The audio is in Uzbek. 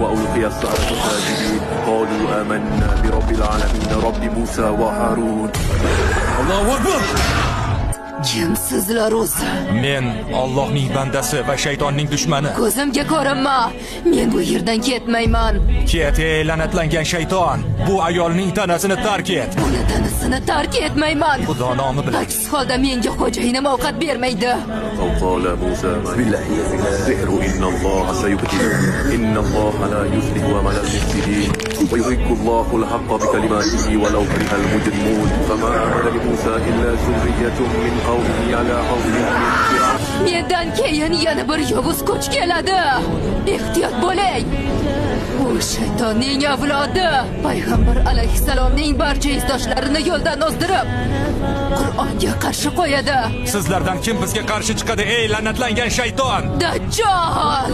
وألقي السحرة ساجدين قالوا آمنا برب العالمين رب موسى وهارون. Allohu akbar. Kimsizlar o'zi? Men Allohning bandasi va shaytonning dushmani. Ko'zimga ko'rinma. Men bu yerdan ketmayman. Ket, ey la'natlangan shayton. Bu ayolning tanasini tark et. Uni tanasini tark etmayman. Xudo nomi bilan. Aks holda menga xo'jayinim ovqat bermaydi. فقال موسى السحر إن الله سيبطله إن الله لا يصلح عمل المفسدين ويحق الله الحق بكلماته ولو كره المجرمون فما آمن لموسى إلا ذرية من قومه على قوم من فرعون. Mendan keyin yana bir yovuz kuch keladi. Ehtiyot bo'ling. U shaytonning avlodi. Payg'ambar alayhisalomning barcha izdoshlarini yo'ldan ozdirib, Qur'onga qarshi qo'yadi. Sizlardan kim bizga qarshi chiqadi ey la'natlangan shayton? Dajjal!